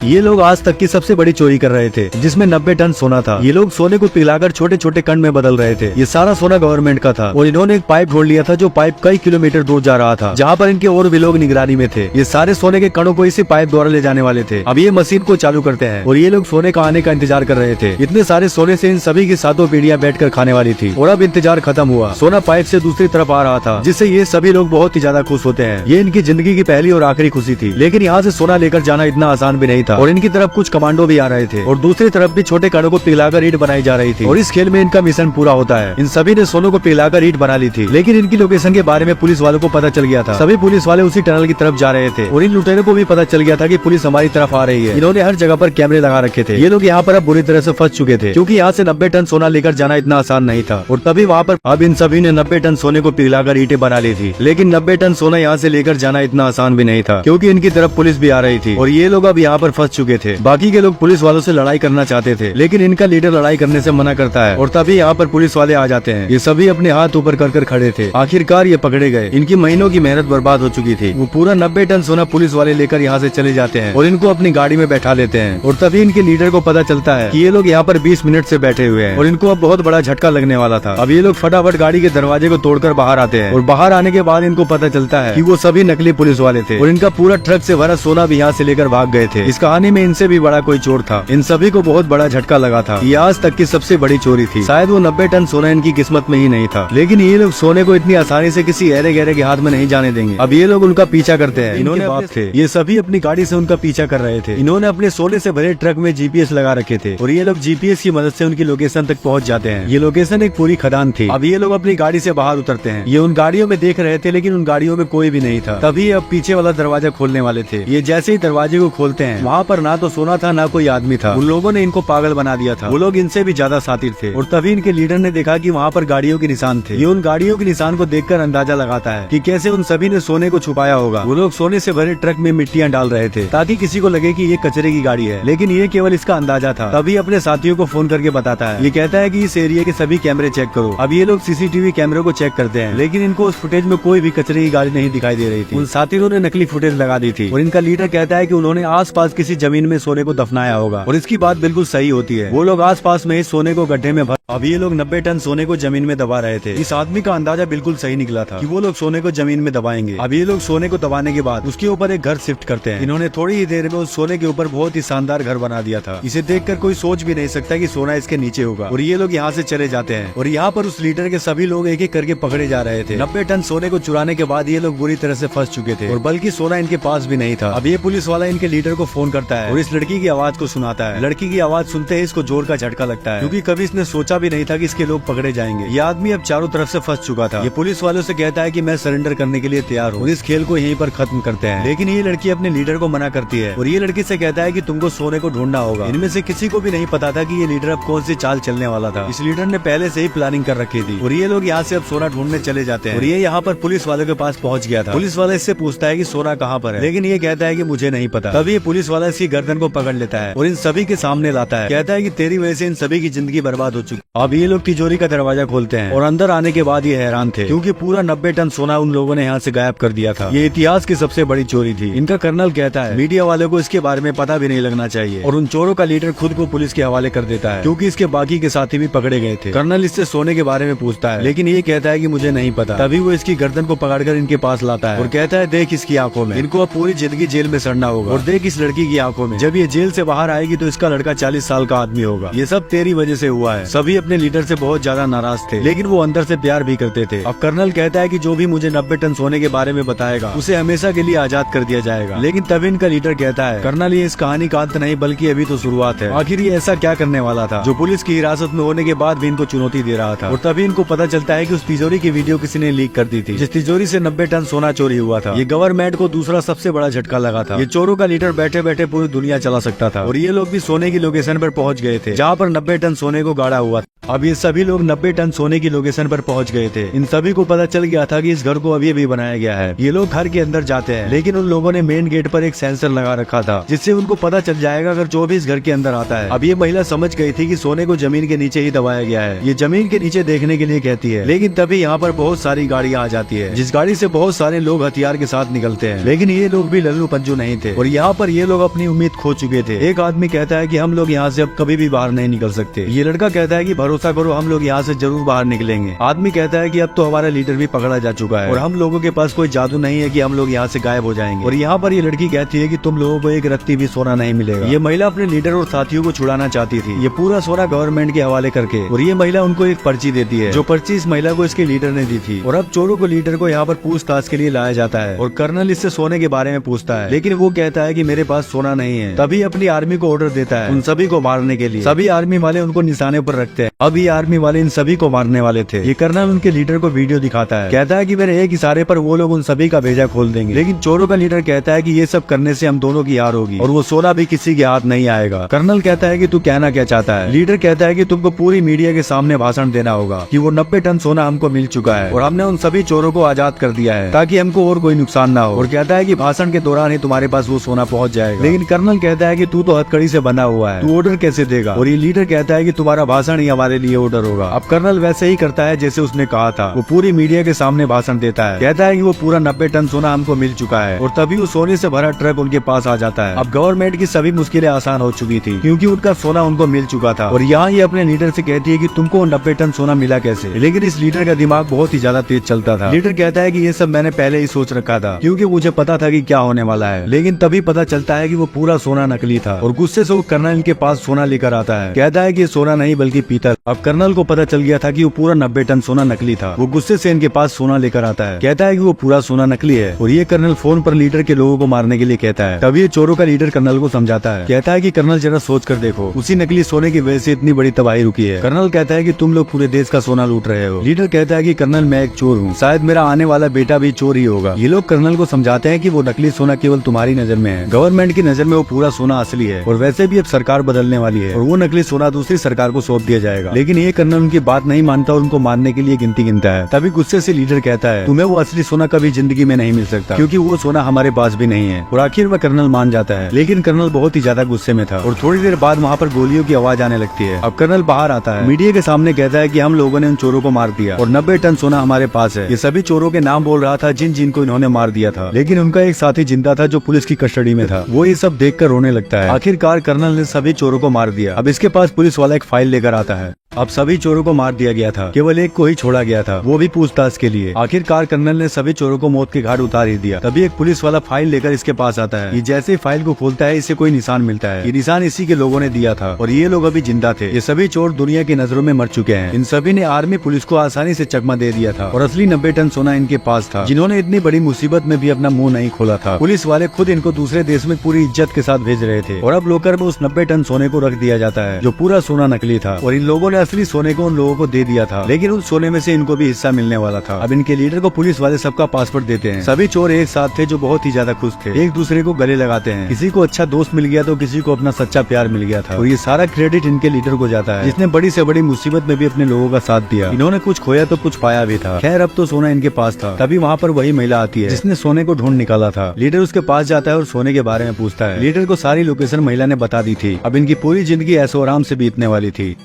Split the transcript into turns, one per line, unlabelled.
ये लोग आज तक की सबसे बड़ी चोरी कर रहे थे, जिसमें 90 टन सोना था। ये लोग सोने को पिघलाकर छोटे छोटे कण में बदल रहे थे। ये सारा सोना गवर्नमेंट का था और इन्होंने एक पाइप ढूंढ लिया था जो पाइप कई किलोमीटर दूर जा रहा था, जहाँ पर इनके और भी लोग निगरानी में थे। ये सारे सोने के कणों को इसी पाइप द्वारा ले जाने वाले थे। अब ये मशीन को चालू करते हैं और ये लोग सोने का आने का इंतजार कर रहे थे। इतने सारे सोने से इन सभी की सातों पीढ़ियां बैठकर खाने वाली थी और अब इंतजार खत्म हुआ। सोना पाइप से दूसरी तरफ आ रहा था, जिससे ये सभी लोग बहुत ही ज्यादा खुश होते हैं। ये इनकी जिंदगी की पहली और आखिरी खुशी थी। लेकिन यहाँ से सोना लेकर जाना इतना आसान भी नहीं था और इनकी तरफ कुछ कमांडो भी आ रहे थे और दूसरी तरफ भी छोटे कणों को पिघलाकर ईंट बनाई जा रही थी और इस खेल में इनका मिशन पूरा होता है। इन सभी ने सोनों को पिघलाकर ईंट बना ली थी, लेकिन इनकी लोकेशन के बारे में पुलिस वालों को पता चल गया था। सभी पुलिस वाले उसी टनल की तरफ जा रहे थे और इन लुटेरों को भी पता चल गया था कि पुलिस हमारी तरफ आ रही है। इन्होंने हर जगह पर कैमरे लगा रखे थे। ये लोग यहाँ पर अब बुरी तरह से फंस चुके थे, क्योंकि यहाँ से 90 टन सोना लेकर जाना इतना आसान नहीं था। और तभी वहाँ पर अब इन सभी ने 90 टन सोने को पिघलाकर ईंटें बना ली थी। लेकिन 90 टन सोना यहाँ से लेकर जाना इतना आसान भी नहीं था, क्योंकि इनकी तरफ पुलिस भी आ रही थी और ये लोग अब यहाँ पर फंस चुके थे। बाकी के लोग पुलिस वालों से लड़ाई करना चाहते थे, लेकिन इनका लीडर लड़ाई करने से मना करता है और तभी यहाँ पर पुलिस वाले आ जाते हैं। ये सभी अपने हाथ ऊपर कर खड़े थे। आखिरकार ये पकड़े गए। इनकी महीनों की मेहनत बर्बाद हो चुकी थी। वो पूरा 90 टन सोना पुलिस वाले लेकर यहाँ से चले जाते हैं और इनको अपनी गाड़ी में बैठा लेते हैं। और तभी इनके लीडर को पता चलता है कि ये लोग यहाँ पर 20 मिनट से बैठे हुए हैं और इनको अब बहुत बड़ा झटका लगने वाला था। अब ये लोग फटाफट गाड़ी के दरवाजे को तोड़कर बाहर आते हैं और बाहर आने के बाद इनको पता चलता है कि वो सभी नकली पुलिस वाले थे और इनका पूरा ट्रक से भरा सोना भी यहाँ से लेकर भाग गए थे। इस कहानी में इनसे भी बड़ा कोई चोर था। इन सभी को बहुत बड़ा झटका लगा था। ये आज तक की सबसे बड़ी चोरी थी। शायद वो 90 टन सोना इनकी किस्मत में ही नहीं था, लेकिन ये लोग सोने को इतनी आसानी से किसी अरे गहरे के हाथ में नहीं जाने देंगे। अब ये लोग उनका पीछा करते हैं। इन्होंने बाप थे, ये सभी अपनी गाड़ी से उनका पीछा कर रहे थे। इन्होंने अपने सोने से भरे ट्रक में जीपीएस लगा रखे थे और ये लोग जीपीएस की मदद से उनकी लोकेशन तक पहुंच जाते हैं। ये लोकेशन एक पूरी खदान थी। अब ये लोग अपनी गाड़ी से बाहर उतरते हैं। ये उन गाड़ियों में देख रहे थे, लेकिन उन गाड़ियों में कोई भी नहीं था। तभी अब पीछे वाला दरवाजा खोलने वाले थे। ये जैसे ही दरवाजे को खोलते हैं, वहाँ पर ना तो सोना था ना कोई आदमी था। उन लोगों ने इनको पागल बना दिया था। वो लोग इनसे भी ज्यादा शातिर थे और तभी इनके लीडर ने देखा कि वहाँ पर गाड़ियों के निशान थे। ये उन गाड़ियों के निशान को देखकर अंदाजा लगाता है कि कैसे उन सभी ने सोने को छुपाया होगा। वो लोग सोने से भरे ट्रक में मिट्टियाँ डाल रहे थे ताकि किसी को लगे कि ये कचरे की गाड़ी है, लेकिन ये केवल इसका अंदाजा था। तभी अपने साथियों को फोन करके बताता है। ये कहता है कि इस एरिया के सभी कैमरे चेक करो। अब ये लोग सीसीटीवी कैमरे को चेक करते हैं, लेकिन इनको उस फुटेज में कोई भी कचरे की गाड़ी नहीं दिखाई दे रही थी। उन साथियों ने नकली फुटेज लगा दी थी और इनका लीडर कहता है कि उन्होंने आसपास किसी जमीन में सोने को दफनाया होगा और इसकी बात बिल्कुल सही होती है। वो लोग आसपास में इस सोने को गड्ढे में भर। अब ये लोग 90 टन सोने को जमीन में दबा रहे थे। इस आदमी का अंदाजा बिल्कुल सही निकला था कि वो लोग सोने को जमीन में दबाएंगे। अब ये लोग सोने को दबाने के बाद उसके ऊपर एक घर शिफ्ट करते हैं। इन्होंने थोड़ी ही देर में उस सोने के ऊपर बहुत ही शानदार घर बना दिया था। इसे देखकर कोई सोच भी नहीं सकता कि सोना इसके नीचे होगा और ये लोग यहाँ से चले जाते हैं और यहाँ पर उस लीडर के सभी लोग एक एक करके पकड़े जा रहे थे। 90 टन सोने को चुराने के बाद ये लोग बुरी तरह से फंस चुके थे और बल्कि सोना इनके पास भी नहीं था। अब ये पुलिस वाला इनके लीडर को फोन करता है और इस लड़की की आवाज को सुनाता है। लड़की की आवाज सुनते ही इसको जोर का झटका लगता है, क्योंकि कभी इसने सोचा भी नहीं था कि इसके लोग पकड़े जाएंगे। ये आदमी अब चारों तरफ से फंस चुका था। ये पुलिस वालों से कहता है कि मैं सरेंडर करने के लिए तैयार हूँ और इस खेल को यहीं पर खत्म करते हैं। लेकिन ये लड़की अपने लीडर को मना करती है और ये लड़की से कहता है कि तुमको सोने को ढूंढना होगा। इनमें से किसी को भी नहीं पता था कि ये लीडर अब कौन सी चाल चलने वाला था। इस लीडर ने पहले से ही प्लानिंग कर रखी थी और ये लोग यहाँ से अब सोना ढूंढने चले जाते हैं और ये यहाँ पर पुलिस वालों के पास पहुँच गया था। पुलिस वाला इससे पूछता है कि सोना कहाँ पर है, लेकिन ये कहता है कि मुझे नहीं पता। तभी ये पुलिस वाला इसकी गर्दन को पकड़ लेता है और इन सभी के सामने लाता है। कहता है कि तेरी वजह से इन सभी की जिंदगी बर्बाद हो चुकी। अब ये लोग तिजोरी का दरवाजा खोलते हैं और अंदर आने के बाद ये हैरान थे, क्योंकि पूरा 90 टन सोना उन लोगों ने यहाँ से गायब कर दिया था। ये इतिहास की सबसे बड़ी चोरी थी। इनका कर्नल कहता है मीडिया वालों को इसके बारे में पता भी नहीं लगना चाहिए और उन चोरों का लीडर खुद को पुलिस के हवाले कर देता है, क्योंकि इसके बाकी के साथी भी पकड़े गए थे। कर्नल इससे सोने के बारे में पूछता है, लेकिन ये कहता है कि मुझे नहीं पता। तभी वो इसकी गर्दन को पकड़कर इनके पास लाता है और कहता है देख इसकी आंखों में, इनको अब पूरी जिंदगी जेल में सड़ना होगा। और देख इस लड़की की आंखों में, जब ये जेल से बाहर आएगी तो इसका लड़का 40 साल का आदमी होगा। ये सब तेरी वजह से हुआ है। सभी अपने लीडर से बहुत ज्यादा नाराज थे, लेकिन वो अंदर से प्यार भी करते थे। अब कर्नल कहता है कि जो भी मुझे 90 टन सोने के बारे में बताएगा उसे हमेशा के लिए आजाद कर दिया जाएगा। लेकिन तभी इनका लीडर कहता है कर्नल ये इस कहानी का अंत नहीं बल्कि अभी तो शुरुआत है। आखिर ये ऐसा क्या करने वाला था जो पुलिस की हिरासत में होने के बाद भी इनको चुनौती दे रहा था। और तभी इनको पता चलता है कि उस तिजोरी की वीडियो किसी ने लीक कर दी थी, जिस तिजोरी से 90 टन सोना चोरी हुआ था। ये गवर्नमेंट को दूसरा सबसे बड़ा झटका लगा था। ये चोरों का लीडर बैठे बैठे पूरी दुनिया चला सकता था और ये लोग भी सोने की लोकेशन पर पहुंच गए थे जहाँ पर 90 टन सोने को गाड़ा हुआ था। अब ये सभी लोग 90 टन सोने की लोकेशन पर पहुंच गए थे। इन सभी को पता चल गया था कि इस घर को अभी अभी बनाया गया है। ये लोग घर के अंदर जाते हैं, लेकिन उन लोगों ने मेन गेट पर एक सेंसर लगा रखा था, जिससे उनको पता चल जाएगा अगर जो भी इस घर के अंदर आता है। अब ये महिला समझ गई थी कि सोने को जमीन के नीचे ही दबाया गया है। ये जमीन के नीचे देखने के लिए कहती है, लेकिन तभी यहाँ पर बहुत सारी गाड़ियाँ आ जाती है, जिस गाड़ी से बहुत सारे लोग हथियार के साथ निकलते हैं। लेकिन ये लोग भी लल्लू पंजू नहीं थे और यहाँ पर ये लोग अपनी उम्मीद खो चुके थे। एक आदमी कहता है कि हम लोग यहाँ से अब कभी भी बाहर नहीं निकल सकते। ये लड़का कहता है कि भरोसा करो, हम लोग यहाँ से जरूर बाहर निकलेंगे। आदमी कहता है कि अब तो हमारा लीडर भी पकड़ा जा चुका है और हम लोगों के पास कोई जादू नहीं है कि हम लोग यहाँ से गायब हो जाएंगे। और यहाँ पर ये लड़की कहती है कि तुम लोगों को एक रत्ती भी सोना नहीं मिलेगा। ये महिला अपने लीडर और साथियों को छुड़ाना चाहती थी, ये पूरा सोना गवर्नमेंट के हवाले करके। और ये महिला उनको एक पर्ची देती है, जो पर्ची इस महिला को इसके लीडर ने दी थी। और अब चोरों को लीडर को यहाँ पर पूछताछ के लिए लाया जाता है और कर्नल इससे सोने के बारे में पूछता है, लेकिन वो कहता है कि मेरे पास सोना नहीं है। तभी अपनी आर्मी को ऑर्डर देता है उन सभी को मारने के लिए। सभी आर्मी वाले उनको निशाने पर रखते हैं। अब ये आर्मी वाले इन सभी को मारने वाले थे। ये कर्नल उनके लीडर को वीडियो दिखाता है, कहता है कि मेरे एक इशारे पर वो लोग उन सभी का भेजा खोल देंगे। लेकिन चोरों का लीडर कहता है कि ये सब करने से हम दोनों की हार होगी और वो सोना भी किसी के हाथ नहीं आएगा। कर्नल कहता है कि तू कहना क्या चाहता है। लीडर कहता है कि तुमको पूरी मीडिया के सामने भाषण देना होगा कि वो 90 टन सोना हमको मिल चुका है और हमने उन सभी चोरों को आजाद कर दिया है ताकि हमको और कोई नुकसान ना हो। और कहता है कि भाषण के दौरान ही तुम्हारे पास वो सोना पहुंच जाएगा। लेकिन कर्नल कहता है कि तू तो हथकड़ी से बना हुआ है, तू ऑर्डर कैसे देगा। और ये लीडर कहता है कि तुम्हारा भाषण ही हमारे लिए ऑर्डर होगा। अब कर्नल वैसे ही करता है जैसे उसने कहा था। वो पूरी मीडिया के सामने भाषण देता है, कहता है कि वो पूरा 90 टन सोना हमको मिल चुका है। और तभी वो सोने से भरा ट्रक उनके पास आ जाता है। अब गवर्नमेंट की सभी मुश्किलें आसान हो चुकी थी, क्योंकि उनका सोना उनको मिल चुका था। और यहाँ ये अपने लीडर से कहती है कि तुमको 90 टन सोना मिला कैसे। लेकिन इस लीडर का दिमाग बहुत ही ज्यादा तेज चलता था। लीडर कहता है कि ये सब मैंने पहले ही सोच रखा था, क्योंकि मुझे पता था कि क्या होने वाला है। लेकिन तभी पता चलता है कि वो पूरा सोना नकली था और गुस्से से वो कर्नल के पास सोना लेकर आता है, कहता है कि ये सोना नहीं बल्कि पीतल। अब कर्नल को पता चल गया था कि वो पूरा 90 टन सोना नकली था। वो गुस्से से इनके पास सोना लेकर आता है, कहता है कि वो पूरा सोना नकली है। और ये कर्नल फोन पर लीडर के लोगों को मारने के लिए कहता है। तभी ये चोरों का लीडर कर्नल को समझाता है, कहता है कि कर्नल जरा सोच कर देखो, उसी नकली सोने की वजह से इतनी बड़ी तबाही रुकी है। कर्नल कहता है कि तुम लोग पूरे देश का सोना लूट रहे हो। लीडर कहता है कि कर्नल मैं एक चोर हूँ, शायद मेरा आने वाला बेटा भी चोर ही होगा। ये लोग कर्नल को समझाते हैं कि वो नकली सोना केवल तुम्हारी नजर में है, गवर्नमेंट की नजर में वो पूरा सोना असली है। और वैसे भी अब सरकार बदलने वाली है और वो नकली सोना दूसरी सरकार को सौंप दिया जाएगा। लेकिन ये कर्नल उनकी बात नहीं मानता और उनको मारने के लिए गिनती गिनता है। तभी गुस्से से लीडर कहता है, तुम्हें वो असली सोना कभी जिंदगी में नहीं मिल सकता, क्योंकि वो सोना हमारे पास भी नहीं है। और आखिर वह कर्नल मान जाता है। लेकिन कर्नल बहुत ही ज्यादा गुस्से में था और थोड़ी देर बाद वहाँ पर गोलियों की आवाज आने लगती है। अब कर्नल बाहर आता है, मीडिया के सामने कहता है कि हम लोगों ने उन चोरों को मार दिया और 90 टन सोना हमारे पास है। ये सभी चोरों के नाम बोल रहा था जिन जिनको इन्होंने मार दिया था। लेकिन उनका एक साथी जिंदा था जो पुलिस की कस्टडी में था। वो ये सब देखकर रोने लगता है। आखिरकार कर्नल ने सभी चोरों को मार दिया। अब इसके पास पुलिस वाला एक फाइल लेकर आता है। अब सभी चोरों को मार दिया गया था, केवल एक को ही छोड़ा गया था, वो भी पूछताछ के लिए। आखिरकार कर्नल ने सभी चोरों को मौत के घाट उतार ही दिया। तभी एक पुलिस वाला फाइल लेकर इसके पास आता है। ये जैसे ही फाइल को खोलता है, इसे कोई निशान मिलता है। ये निशान इसी के लोगों ने दिया था और ये लोग अभी जिंदा थे। ये सभी चोर दुनिया की नजरों में मर चुके हैं। इन सभी ने आर्मी पुलिस को आसानी से चकमा दे दिया था और असली 90 टन सोना इनके पास था, जिन्होंने इतनी बड़ी मुसीबत में भी अपना मुंह नहीं खोला था। पुलिस वाले खुद इनको दूसरे देश में पूरी इज्जत के साथ भेज रहे थे और अब लोकर में उस 90 टन सोने को रख दिया जाता है, जो पूरा सोना नकली था। और इन लोगों ने असली सोने को उन लोगों को दे दिया था, लेकिन उस सोने में से इनको भी हिस्सा मिलने वाला था। अब इनके लीडर को पुलिस वाले सबका पासपोर्ट देते हैं। सभी चोर एक साथ थे जो बहुत ही ज्यादा खुश थे, एक दूसरे को गले लगाते हैं। किसी को अच्छा दोस्त मिल गया तो किसी को अपना सच्चा प्यार मिल गया था। और ये सारा क्रेडिट इनके लीडर को जाता है, जिसने बड़ी से बड़ी मुसीबत में भी अपने लोगों का साथ दिया। इन्होंने कुछ खोया तो कुछ पाया भी था। खैर अब तो सोना इनके पास था। तभी वहाँ पर वही महिला आती है जिसने सोने को ढूंढ निकाला था। लीडर उसके पास जाता है और सोने के बारे में पूछता है। लीडर को सारी लोकेशन महिला ने बता दी थी। अब इनकी पूरी जिंदगी ऐशो आराम से बीतने वाली थी।